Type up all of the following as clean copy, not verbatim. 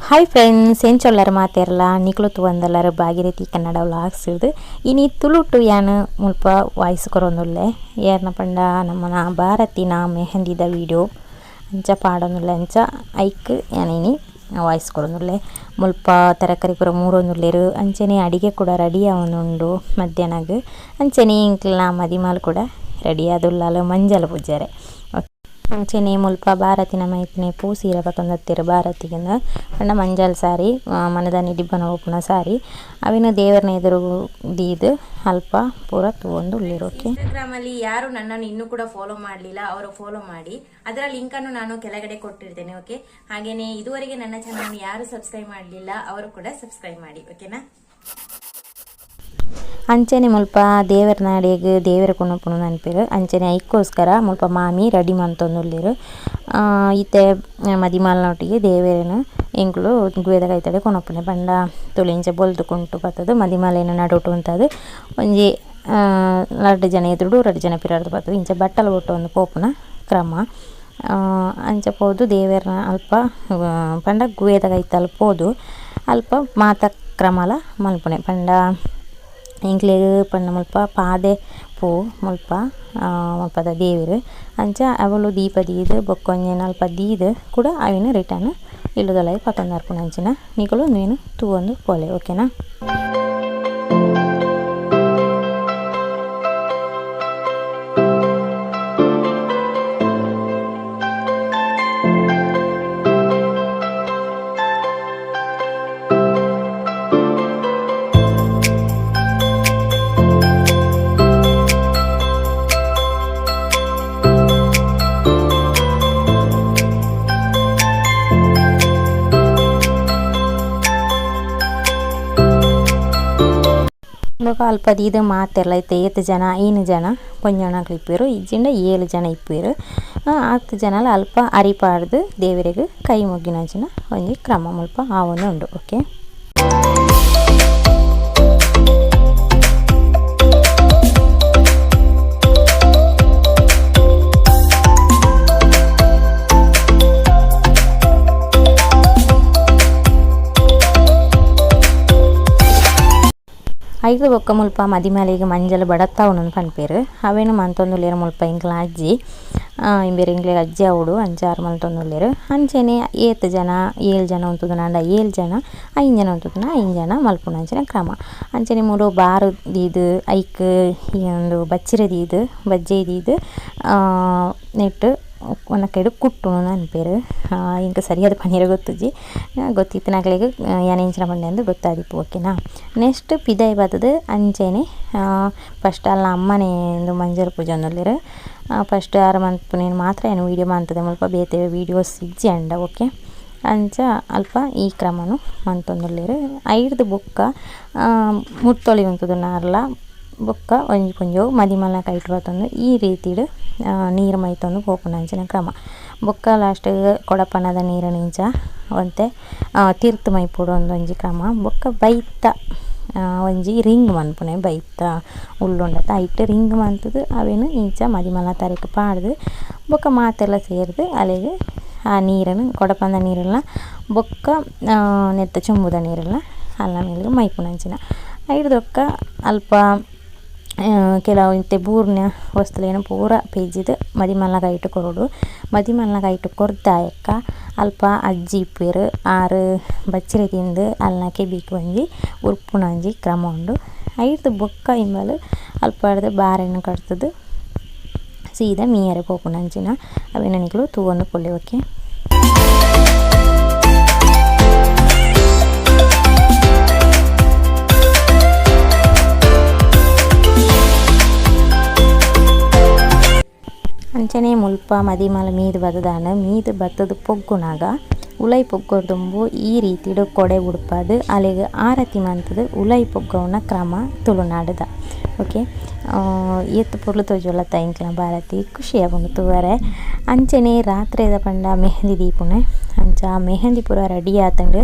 Hi friends ಏನು ಚೊಲ್ಲರು ಮಾತಾರಲ್ಲ ನಿಕ್ಲು ತುವಂದಲ್ಲರು Bhagirathi Kannada vlogs ಇದು ಇನಿ ತುಳುಟು ಯಾನು ಮುಲ್ಪ ವಾಯ್ಸ್ ಕೊರೊಂದುಲ್ಲೆ ಏರ್ನ ಪಂಡ ನಮ್ಮನ ಭಾರತಿನ ಮೆಹಂದಿದ ವಿಡಿಯೋ ಅಂಚ ಪಾಡೊಂದುಲ್ಲೆ ಅಂಚ ಐಕ್ ಯಾನಿನಿ ವಾಯ್ಸ್ ಕೊರೊಂದುಲ್ಲೆ ಮುಲ್ಪ ತರಕಾರಿ ಪೂರ ಮೂರೊಂದುಲ್ಲೆರು ಅಂಚನೆ ಅಡಿಗೆ ಕೂಡ ರೆಡಿ ಆವೊಂದುಂಡು ಮಧ್ಯಾಹ್ನಗ್ ಅಂಚನೆ ಇಂಕ್ಲ ಮದಿಮಾಲ್ ಕೂಡ ರೆಡಿ ಆದುಲ್ಲಾಲು ಮಂಜಲ್ ಪೂಜಾರೆ ಅಂಚನೆ ಮುಲ್ಪ ಭಾರತಿನ ಮೈತ್ನೆ ಪೂ ಸೀರೆ ಪತ್ತೊಂದತ್ತಿರು ಭಾರತಿಗೆ ಪಂಡ ಮಂಜಲ್ ಸಾರಿ ಮನದಾನಿ ಡಿಬ್ಬನ ಓಪುನ ಸಾರಿ ಅವಿನ ದೇವರನ ಎದುರು ದೀದು ಅಲ್ಪ ಪೂರ ತೂವೊಂದು ಉಳ್ಳಿರು. ಓಕೆ, ಇನ್ಸ್ಟಾಗ್ರಾಮಲ್ಲಿ ಯಾರು ನನ್ನನ್ನು ಇನ್ನೂ ಕೂಡ ಫಾಲೋ ಮಾಡಲಿಲ್ಲ ಅವರು ಫಾಲೋ ಮಾಡಿ, ಅದರ ಲಿಂಕ್ ಅನ್ನು ನಾನು ಕೆಳಗಡೆ ಕೊಟ್ಟಿರ್ತೇನೆ. ಓಕೆ, ಹಾಗೇನೆ ಇದುವರೆಗೆ ನನ್ನ ಚಾನಲ್ ಯಾರು ಸಬ್ಸ್ಕ್ರೈಬ್ ಮಾಡಲಿಲ್ಲ ಅವರು ಕೂಡ ಸಬ್ಸ್ಕ್ರೈಬ್ ಮಾಡಿ. ಓಕೆನಾ. ಅಂಚನೆ ಮುಲ್ಪ ದೇವರ ನಾಡಿಗೆ ದೇವರ ಕುಣಪುಣ ನೆನಪಿರು ಅಂಚನೆ ಐಕ್ಕೋಸ್ಕರ ಮುಲ್ಪ ಮಾಮಿ ರೆಡಿ ಮಂತೊಂದುಲ್ಲೆರು. ಈತೆ ಮದಿಮಾಲ್ನೊಟ್ಟಿಗೆ ದೇವರನ ಎಂಕ್ಲು ಗುವೆದ ಕೈತಡೆ ಕೊಣಪುನೆ ಪಂಡ ತುಳಿಂಚೆ ಬೊಲ್ದು ಕುಂಟು ಬತ್ತದು ಮದಿಮಾಲೇನ ನಡುಟು ಅಂತದು ಒಂಜಿ 2 ಜನ ಎದುರು 2 ಜನ ಪಿರಾರ್ದು ಬತ್ತದು ಇಂಚೆ ಬಟ್ಟಲು ಒಟ್ಟು ಒಂದು ಪೋಪುನ ಕ್ರಮ ಅಂಚ ಪೋದು ದೇವರನ ಅಲ್ಪ ಪಂಡ ಗುವೆದ ಕೈತಲ್ಲಿ ಪೋದು ಅಲ್ಪ ಮಾತ ಕ್ರಮಲ ಮಲ್ಪುನೆ ಪಂಡ ಇಂಕ್ಲೆಗ್ ಪಂಡ ಮುಲ್ಪ ಪಾದೆ ಪೂ ಮುಲ್ಪ ಮುಲ್ಪದ ದೇವರು ಅಂಚ ಅವಳು ದೀಪ ದೀದು ಬೊಕ್ಕೊಂಜೇನು ಅಲ್ಪ ದೀದು ಕೂಡ ಅವಿನ ರಿಟರ್ನ್ ಇಲ್ಲದಲ್ಲ ಪತ್ತೊಂದು ಅಂಚಿನ ನಿಗಳು ನೀನು ತೂವೊಂದು ಪೋಲೆ. ಓಕೆನಾ. ಅಲ್ಪ ದೀದು ಮಾತೆಲ್ಲ ಐತೆ 8 ಜನ 8 ಜನ ಪೊಂಜೋಣಕ್ಲು ಇಪ್ಪೇರು ಇಜ್ಜಿಂಡ 7 ಜನ ಇಪ್ಪೇರು 10 ಜನ ಅಲ್ಪ ಅರಿಪಾಡ್ದು ದೇವರಿಗೆ ಕೈ ಮುಗ್ಗಿನಂಚಿನ ಒಂಜಿ ಕ್ರಮ ಮುಲ್ಪ ಆವೊಂದು ಉಂಡು. ಓಕೆ, ಐದು ಬೊಕ್ಕ ಮುಲ್ಪ ಮದಿಮಾಲಿಗೆ ಮಂಜಲ್ ಬಡತ್ತ ಅವನೊಂದು ಪನ್ಪೇರು ಅವೇನು ಮಂತೊಂದುಲ್ಲೇರು ಮುಲ್ಪ ಇಂಕ್ಲ ಅಜ್ಜಿ ಇಂಬೇರು ಇಂಕ್ಲೆಗ್ ಅಜ್ಜಿ ಅವಡು 5-6 ಮಂತೊಂದುಲ್ಲೇರು ಅಂಚೆನೆ 7 ಜನ 7 ಜನ ಉಂತುದು ನಂಡ 7 ಜನ 5 ಜನ ಉಂತುದು 5 ಜನ ಮಲ್ಪುನ ಅಂಚನೆ ಕ್ರಮ ಅಂಚನೆ ಮೂರು ಬಾರು ದೀದು ಐಕ್ ಈ ಒಂದು ಬಚ್ಚಿರೆ ದೀದು ಬಜ್ಜೆ ದೀದು ನೆಟ್ಟು ಒನಕೈಡು ಕುಟ್ಟು ಅನ್ಪೇರು ಇಂಕ ಸರಿಯಾದ ಪನೀರ ಗೊತ್ತುಜಿ ಗೊತ್ತಿತ್ತು ನಕ್ಲೆಗ್ ಯಾನೆಂಚಿನ ಪಂಡೆ ಅಂದು ಗೊತ್ತಾದಿಪ್ಪು. ಓಕೆನಾ. ನೆಕ್ಸ್ಟ್ ಪಿದಾಯಿ ಬರ್ತದೆ ಅಂಚೆನೆ ಫಸ್ಟ್ ಅಲ್ಲ ಅಮ್ಮನೇ ಒಂದು ಮಂಜಲ್ ಪೂಜೆ ಒಂದೊಲ್ಲೇರು ಫಸ್ಟ್ 6 ಮಂತ್ ನೀನು ಮಾತ್ರ ಏನು ವೀಡಿಯೋ ಮಾಡ್ತದೆ ಮುಲ್ಪ ಬೇತೆ ವೀಡಿಯೋಸ್ ಇಜ್ಜಿ ಅಂಡ. ಓಕೆ, ಅಂಚ ಅಲ್ಪ ಈ ಕ್ರಮನು ಮಂತೊಂದುಲ್ಲೇರು 5 ಬೊಕ್ಕ ಮುತ್ತೊಳಿ ಉಂತದು ನಾರ್ಲ ಬೊಕ್ಕ ಒಂಜಿ ಪುಂಜೋ ಮದಿಮಲ್ನ ಕೈಟ್ ಬತ್ತೊಂದು ಈ ರೀತಿಡು ನೀರು ಮೈತೊಂದು ಪೋಪುನ ಅಂಚಿನ ಕ್ರಮ ಬೊಕ್ಕ ಲಾಸ್ಟ್ ಕೊಡಪನದ ನೀರು ನಿಂಚ ಒಂತೆ ತೀರ್ತು ಮೈಪುಡು ಒಂದೊಂಜಿ ಕ್ರಮ ಬೊಕ್ಕ ಬೈತ ಒಂಜಿ ರಿಂಗ್ ಮನ್ಪುನೆ ಬೈತ ಉಳ್ಳುಂಡತ ಐಟ್ ರಿಂಗ್ ಮಂತದು ಅವೇನು ಇಂಚ ಮದಿಮಲ್ನ ತರಕ್ಕೆ ಪಾಡ್ದು ಬೊಕ್ಕ ಮಾತೆಲ್ಲ ಸೇರಿದು ಅಲ್ಲಿಗೆ ಆ ನೀರನ್ನು ಕೊಡಪಂದ ನೀರೆಲ್ಲ ಬೊಕ್ಕ ನೆತ್ತ ಚುಂಬುದ ನೀರೆಲ್ಲ ಅಲ್ಲ ಮೇಲೆ ಮೈಪುನಂಚಿನ 5 ದೊಕ್ಕ ಅಲ್ಪ ಕೆಲವು ಇಂತೆ ಬೂರ್ನ ವಸ್ತುಲೇನು ಪೂರ ಪೇಜಿದು ಮದಿಮಲ್ನ ಕೈಟು ಕೊರಡು ಮದಿಮಲ್ನ ಕೈಟು ಕೊರ್ದಾಯಕ್ಕ ಅಲ್ಪ ಅಜ್ಜಿ ಇಪ್ಪೇರು 6 ಬಚ್ಚಿರೆ ತಿಂದು ಅಲ್ನಕ್ಕೆ ಬೀಕ್ ಒಂಜಿ ಉರ್ಪುನಂಜಿ ಕ್ರಮ ಉಂಡು. 5 ಬೊಕ್ಕ ಇಂಬಲು ಅಲ್ಪ ಹಿಡ್ದು ಬಾರೆಣ್ಣು ಕಟ್ತದು ಸೀದಾ ಮೀಯರೆ ಪೋಪುನಂಚಿನ ಅವೇನಿಗಳು ತೂವೊಂದು ಪೊಳ್ಳೆ. ಓಕೆ, ಅಂಚನೆ ಮುಲ್ಪ ಮದಿಮಲ ಮೀದು ಬತ್ತದಾಂಡ ಮೀದು ಬತ್ತದು ಪೊಗ್ಗುನಾಗ ಉಲೈ ಪೊಗ್ಗೊರ್ದುಂಬು ಈ ರೀತಿಡು ಕೊಡೆ ಉಡುಪದು ಅಲ್ಲಿಗೆ ಆರತಿ ಮಂತದು ಉಲೈ ಪೊಗ್ಗವನ ಕ್ರಮ ತುಳುನಾಡುದ. ಓಕೆ, ಎತ್ತು ಪೊರ್ಲು ತೋಜೊಲ್ಲತ್ತ ಇಂಕ್ಲ ಭಾರತಿ ಖುಷಿಯಾಗೊಂಡು ತೂವರೆ ಅಂಚನೆ ರಾತ್ರಿದ ಪಂಡ ಮೆಹಂದಿ ದೀಪುನೆ ಅಂಚ ಮೆಹಂದಿ ಪೂರ ರೆಡಿ ಆತಂಡು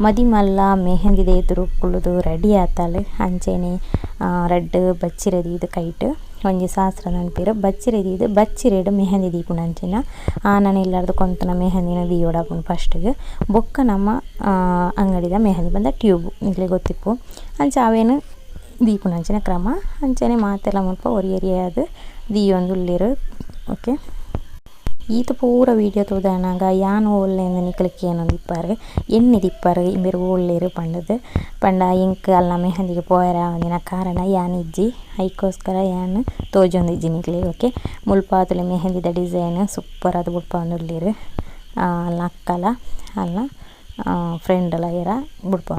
ಮದಿಮಲ್ಲ ಮೆಹಂದಿದ ಎದುರು ಕುಳ್ಳುದು ರೆಡಿ ಆತಲು ಅಂಚೆನೆ ರೆಡ್ ಬಚ್ಚಿರದಿ ಇದು ಕೈಟ್ ಒಂಜಿ ಶಾಸ್ತ್ರ ನೆನಪೇರು ಬಚ್ಚಿರೆ ದೀದು ಬಚ್ಚಿರೆಡ್ ಮೆಹಂದಿ ದೀಪುನಂಚಿನ ಆನನ ಇಲ್ಲಾರ್ದು ಕೊಂತನ ಮೆಹಂದಿನ ದೀಯೋಡಾಪುಂಡು ಫಸ್ಟ್ಗೆ ಬೊಕ್ಕ ನಮ್ಮ ಅಂಗಡಿದ ಮೆಹಂದಿ ಬಂದ ಟ್ಯೂಬ್ ಇಗ್ಲೇ ಗೊತ್ತಿಪ್ಪು ಅಂಚ ಅವೇನು ದೀಪುನಂಚಿನ ಕ್ರಮ ಅಂಚನೆ ಮಾತೆಲ್ಲ ಮುಲ್ಪ ಒರಿಯರಿಯಾದ ದೀಯೊಂದುಲ್ಲೆರ್ ಓಕೆ ಈತ ಪೂರ ವೀಡಿಯೋ ತೋದಾನಾಗ ಯಾನ್ ಓಲ್ಲೆಂದು ನಿಕ್ಲಿಕ್ಕೆ ಏನೊಂದು ಇಪ್ಪಾರು ಎಣ್ಣೆ ದಿಪ್ಪಾರು ಇಂಬೇರು ಓಲ್ಲೇರು ಪಂಡ ಇಂಕ್ ಅಲ್ಲ ಮೆಹಂದಿಗೆ ಪೋಯರ ಅಂದಿನ ಕಾರಣ ಯಾನ್ ಇಜ್ಜಿ ಐಕೋಸ್ಕರ ಯಾನ್ ತೋಜೊಂದಿಜ್ಜಿ ನಿಕ್ಲಿ ಓಕೆ ಮುಲ್ಪಾತುಲೆ ಮೆಹಂದಿದ ಡಿಸೈನ್ ಸೂಪರ್ ಅದು ಬುಡ್ಪ ಒಂದುಲ್ಲೇರು ಅಲ್ಲ ಅಕ್ಕಲ ಅಲ್ಲ ಫ್ರೆಂಡ್ ಎಲ್ಲ ಇರ ಬುಡ್ಪ